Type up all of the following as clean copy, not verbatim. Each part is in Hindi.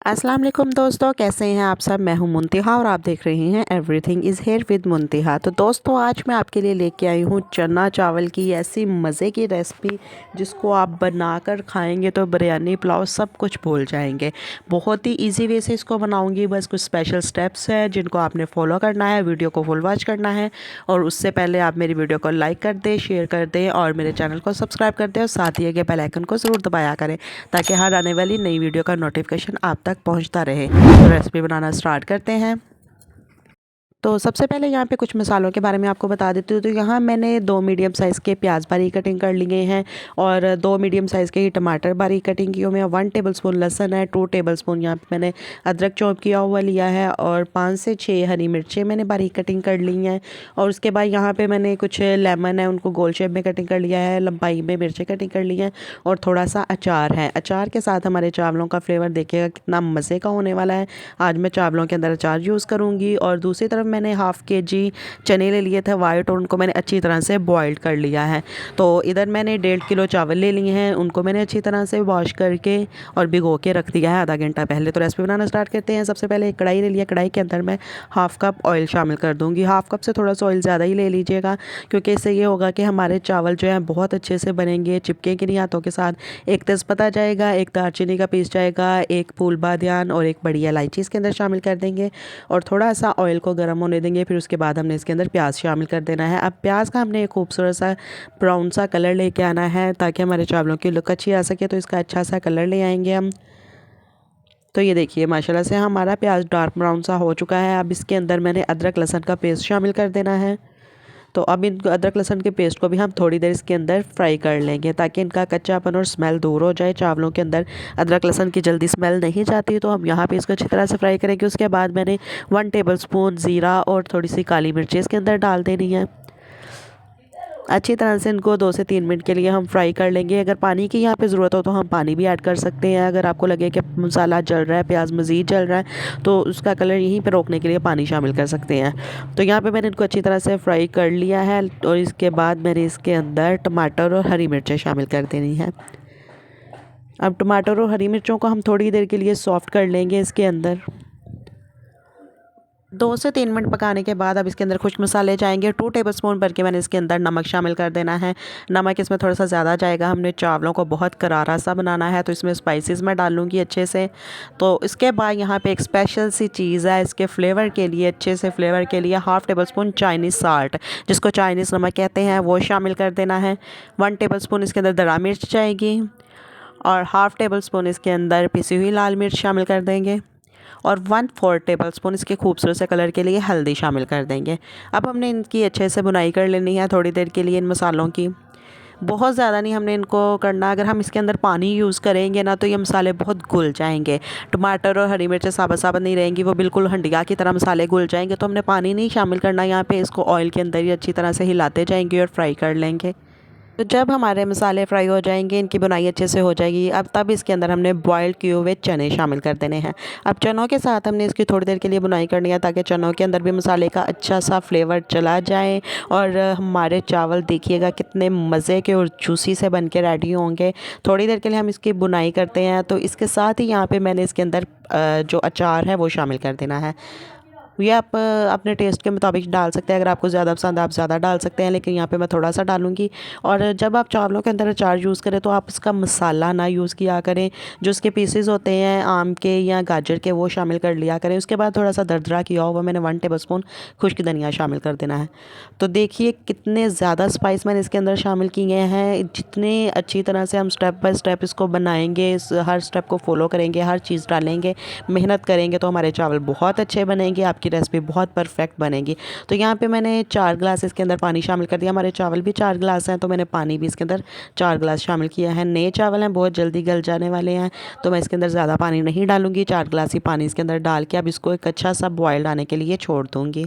अस्सलाम वालेकुम दोस्तों, कैसे हैं आप सब। मैं हूं मुंतिहा और आप देख रहे हैं एवरीथिंग इज़ हेयर विद मुंतिहा। तो दोस्तों, आज मैं आपके लिए लेके आई हूं चना चावल की ऐसी मज़े की रेसिपी जिसको आप बनाकर खाएंगे तो बिरयानी पुलाव सब कुछ भूल जाएंगे। बहुत ही इजी वे से इसको बनाऊंगी। बस कुछ स्पेशल स्टेप्स हैं जिनको आपने फॉलो करना है, वीडियो को फुल वॉच करना है। और उससे पहले आप मेरी वीडियो को लाइक कर दें, शेयर कर दें और मेरे चैनल को सब्सक्राइब कर दें और साथ ही बेल आइकन को ज़रूर दबाया करें ताकि हर आने वाली नई वीडियो का नोटिफिकेशन आप तक पहुंचता रहे। तो रेसिपी बनाना स्टार्ट करते हैं। तो सबसे पहले यहाँ पे कुछ मसालों के बारे में आपको बता देती हूँ। तो यहाँ मैंने 2 मीडियम साइज़ के प्याज बारीक कटिंग कर लिए हैं और 2 मीडियम साइज़ के ही टमाटर बारीक कटिंग किए हुए हैं। 1 टेबलस्पून लहसुन है, 2 टेबलस्पून यहाँ पे मैंने अदरक चॉप किया हुआ लिया है और 5 से 6 हरी मिर्चें मैंने बारीक कटिंग कर ली हैं। और उसके बाद यहाँ पर मैंने कुछ लेमन है, उनको गोल शेप में कटिंग कर लिया है, लंबाई में मिर्चें कटिंग कर ली हैं और थोड़ा सा अचार है। अचार के साथ हमारे चावलों का फ्लेवर देखिएगा कितना मज़े का होने वाला है। आज मैं चावलों के अंदर अचार यूज़ करूँगी। और दूसरी तरफ मैंने हाफ़ केजी चने ले लिए थे वाइट और उनको मैंने अच्छी तरह से बॉईल कर लिया है। तो इधर मैंने 1.5 किलो चावल ले लिए हैं, उनको मैंने अच्छी तरह से वॉश करके और भिगो के रख दिया है आधा घंटा पहले। तो रेसिपी बनाना स्टार्ट करते हैं। सबसे पहले एक कढ़ाई ले लिया, कढ़ाई के अंदर मैं हाफ़ कप ऑयल शामिल कर दूँगी। हाफ़ कप से थोड़ा सा ऑयल ज़्यादा ही ले लीजिएगा क्योंकि इससे ये होगा कि हमारे चावल जो है बहुत अच्छे से बनेंगे, चिपकेंगे नहीं हाथों के साथ। एक तेज़पत्ता जाएगा, एक दालचीनी का पीस जाएगा, एक फूल बादियान और एक बड़ी इलायची इसके अंदर शामिल कर देंगे और थोड़ा सा ऑयल को गर्म होने देंगे। फिर उसके बाद हमने इसके अंदर प्याज शामिल कर देना है। अब प्याज का हमने एक खूबसूरत सा ब्राउन सा कलर लेके आना है ताकि हमारे चावलों की लुक अच्छी आ सके। तो इसका अच्छा सा कलर ले आएंगे हम। तो ये देखिए माशाल्लाह से हमारा प्याज डार्क ब्राउन सा हो चुका है। अब इसके अंदर मैंने अदरक लहसुन का पेस्ट शामिल कर देना है। तो अब इन अदरक लहसुन के पेस्ट को भी हम थोड़ी देर इसके अंदर फ्राई कर लेंगे ताकि इनका कच्चापन और स्मेल दूर हो जाए। चावलों के अंदर अदरक लहसुन की जल्दी स्मेल नहीं जाती, तो हम यहाँ पे इसको अच्छी तरह से फ्राई करेंगे। उसके बाद मैंने 1 टेबलस्पून ज़ीरा और थोड़ी सी काली मिर्ची इसके अंदर डाल देनी है। अच्छी तरह से इनको 2 से 3 मिनट के लिए हम फ्राई कर लेंगे। अगर पानी की यहाँ पे ज़रूरत हो तो हम पानी भी ऐड कर सकते हैं। अगर आपको लगे कि मसाला जल रहा है, प्याज मज़ीद जल रहा है, तो उसका कलर यहीं पे रोकने के लिए पानी शामिल कर सकते हैं। तो यहाँ पे मैंने इनको अच्छी तरह से फ्राई कर लिया है और इसके बाद मैंने इसके अंदर टमाटर और हरी मिर्चें शामिल कर देनी है। अब टमाटर और हरी मिर्चों को हम थोड़ी देर के लिए सॉफ्ट कर लेंगे इसके अंदर। 2 से 3 मिनट पकाने के बाद अब इसके अंदर खुश्क मसाले जाएंगे। 2 टेबलस्पून भर के मैंने इसके अंदर नमक शामिल कर देना है। नमक इसमें थोड़ा सा ज़्यादा जाएगा, हमने चावलों को बहुत करारा सा बनाना है तो इसमें स्पाइसेस मैं डाल लूँगी अच्छे से। तो इसके बाद यहाँ पे एक स्पेशल सी चीज़ है इसके फ्लेवर के लिए, अच्छे से फ्लेवर के लिए 1/2 टेबलस्पून चाइनीज़ साल्ट, जिसको चाइनीज़ नमक कहते हैं, वो शामिल कर देना है। 1 टेबलस्पून इसके अंदर दरा मिर्च जाएगी और 1/2 टेबलस्पून इसके अंदर पिसी हुई लाल मिर्च शामिल कर देंगे और 1/4 टेबलस्पून इसके खूबसूरत से कलर के लिए हल्दी शामिल कर देंगे। अब हमने इनकी अच्छे से बुनाई कर लेनी है थोड़ी देर के लिए इन मसालों की। बहुत ज़्यादा नहीं हमने इनको करना। अगर हम इसके अंदर पानी यूज़ करेंगे ना तो ये मसाले बहुत घुल जाएंगे। टमाटर और हरी मिर्चें साबुत साबुत नहीं रहेंगी, वो बिल्कुल हंडिया की तरह मसाले घुल जाएंगे। तो हमने पानी नहीं शामिल करना यहाँ पे, इसको ऑयल के अंदर ही अच्छी तरह से हिलाते जाएंगे और फ्राई कर लेंगे। तो जब हमारे मसाले फ्राई हो जाएंगे, इनकी बुनाई अच्छे से हो जाएगी, अब तब इसके अंदर हमने बॉयल किए हुए चने शामिल कर देने हैं। अब चनों के साथ हमने इसकी थोड़ी देर के लिए बुनाई करनी है ताकि चनों के अंदर भी मसाले का अच्छा सा फ्लेवर चला जाए और हमारे चावल देखिएगा कितने मज़े के और जूसी से बन के रेडी होंगे। थोड़ी देर के लिए हम इसकी बुनाई करते हैं। तो इसके साथ ही यहाँ पर मैंने इसके अंदर जो अचार है वो शामिल कर देना है। ये आप अपने टेस्ट के मुताबिक डाल सकते हैं। अगर आपको ज़्यादा पसंद आप ज़्यादा डाल सकते हैं, लेकिन यहाँ पे मैं थोड़ा सा डालूँगी। और जब आप चावलों के अंदर अचार यूज़ करें तो आप इसका मसाला ना यूज़ किया करें। जो इसके पीसेस होते हैं आम के या गाजर के, वो शामिल कर लिया करें। उसके बाद थोड़ा सा दरदरा किया हुआ मैंने 1 टेबलस्पून खुश्क धनिया शामिल कर देना है। तो देखिए कितने ज़्यादा स्पाइस मैंने इसके अंदर शामिल किए हैं। जितने अच्छी तरह से हम स्टेप बाय स्टेप इसको बनाएंगे, हर स्टेप को फॉलो करेंगे, हर चीज़ डालेंगे, मेहनत करेंगे, तो हमारे चावल बहुत अच्छे बनेंगे, आपकी रेसिपी बहुत परफेक्ट बनेगी। तो यहाँ पे मैंने 4 गिलास इसके अंदर पानी शामिल कर दिया। हमारे चावल भी 4 गिलास हैं तो मैंने पानी भी इसके अंदर 4 गिलास शामिल किया है। नए चावल हैं, बहुत जल्दी गल जाने वाले हैं, तो मैं इसके अंदर ज़्यादा पानी नहीं डालूंगी। 4 गिलास ही पानी इसके अंदर डाल के अब इसको एक अच्छा सा बॉयल आने के लिए छोड़ दूँगी।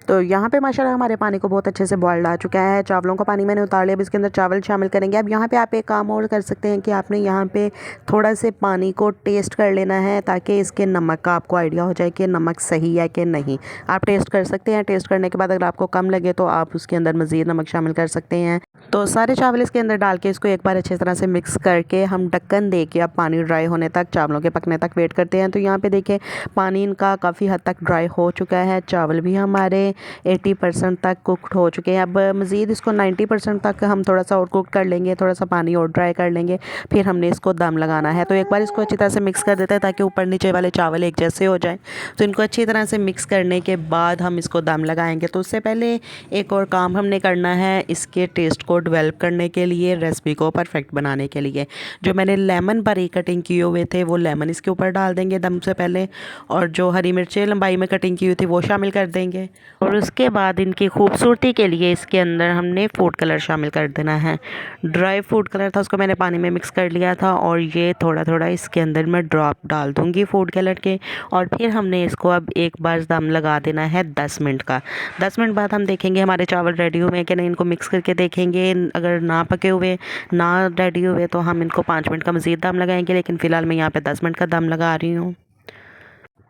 तो यहाँ पे माशाल्लाह हमारे पानी को बहुत अच्छे से बॉयल आ चुका है। चावलों को पानी मैंने उतार लिया, अब इसके अंदर चावल शामिल करेंगे। अब यहाँ पे आप एक काम और कर सकते हैं कि आपने यहाँ पे थोड़ा से पानी को टेस्ट कर लेना है, ताकि इसके नमक का आपको आइडिया हो जाए कि नमक सही है कि नहीं। आप टेस्ट कर सकते हैं। टेस्ट करने के बाद अगर आपको कम लगे तो आप उसके अंदर मज़ीद नमक शामिल कर सकते हैं। तो सारे चावल इसके अंदर डाल के इसको एक बार अच्छी तरह से मिक्स करके हम ढक्कन दे के अब पानी ड्राई होने तक, चावलों के पकने तक वेट करते हैं। तो यहाँ पे देखिए पानी इनका काफ़ी हद तक ड्राई हो चुका है। चावल भी हमारे 80% तक कुकड हो चुके हैं। अब मज़ीद इसको 90% तक हम थोड़ा सा और कुक कर लेंगे, थोड़ा सा पानी और ड्राई कर लेंगे, फिर हमने इसको दम लगाना है। तो एक बार इसको अच्छी तरह से मिक्स कर देते हैं ताकि ऊपर नीचे वाले चावल एक जैसे हो जाएं। तो इनको अच्छी तरह से मिक्स करने के बाद हम इसको दम लगाएंगे। तो उससे पहले एक और काम हमने करना है, इसके टेस्ट को डेवलप करने के लिए, रेसिपी को परफेक्ट बनाने के लिए जो मैंने लेमन बारीक कटिंग किए हुए थे वो लेमन इसके ऊपर डाल देंगे दम से पहले, और जो हरी मिर्चें लंबाई में कटिंग की हुई थी वो शामिल कर देंगे। और उसके बाद इनकी खूबसूरती के लिए इसके अंदर हमने फूड कलर शामिल कर देना है। ड्राई फूड कलर था, उसको मैंने पानी में मिक्स कर लिया था, और ये थोड़ा थोड़ा इसके अंदर मैं ड्रॉप डाल दूँगी फूड कलर के। और फिर हमने इसको अब एक बार दम लगा देना है 10 मिनट का। 10 मिनट बाद हम देखेंगे हमारे चावल रेडी हुए हैं कि नहीं। इनको मिक्स करके देखेंगे, अगर ना पके हुए, ना रेडी हुए तो हम इनको 5 मिनट का मज़ीद दम लगाएंगे। लेकिन फ़िलहाल मैं यहाँ पे 10 मिनट का दम लगा रही हूँ।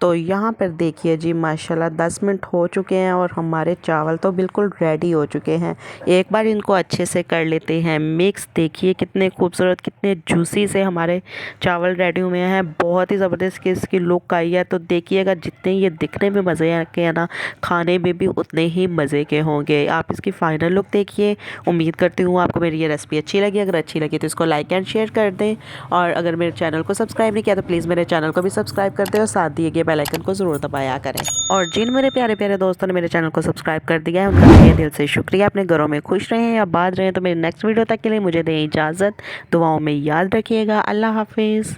तो यहाँ पर देखिए जी माशाल्लाह 10 मिनट हो चुके हैं और हमारे चावल तो बिल्कुल रेडी हो चुके हैं। एक बार इनको अच्छे से कर लेते हैं मिक्स। देखिए कितने खूबसूरत, कितने जूसी से हमारे चावल रेडी हुए हैं। बहुत ही ज़बरदस्त कि इसकी लुक आई है। तो देखिएगा, जितने ये दिखने में मज़े के हैं ना, खाने में भी उतने ही मज़े के होंगे। आप इसकी फ़ाइनल लुक देखिए। उम्मीद करती हूँ आपको मेरी ये रेसिपी अच्छी लगी। अगर अच्छी लगी तो इसको लाइक एंड शेयर कर दें, और अगर मेरे चैनल को सब्सक्राइब नहीं किया तो प्लीज़ मेरे चैनल को भी सब्सक्राइब कर दें, और साथ दिए गए बेल आइकन को ज़रूर दबाया करें। और जिन मेरे प्यारे प्यारे दोस्तों ने मेरे चैनल को सब्सक्राइब कर दिया है उनका तहे दिल से शुक्रिया। अपने घरों में खुश रहें या बात रहें। तो मेरी नेक्स्ट वीडियो तक के लिए मुझे दें इजाज़त। दुआओं में याद रखिएगा। अल्लाह हाफिज़।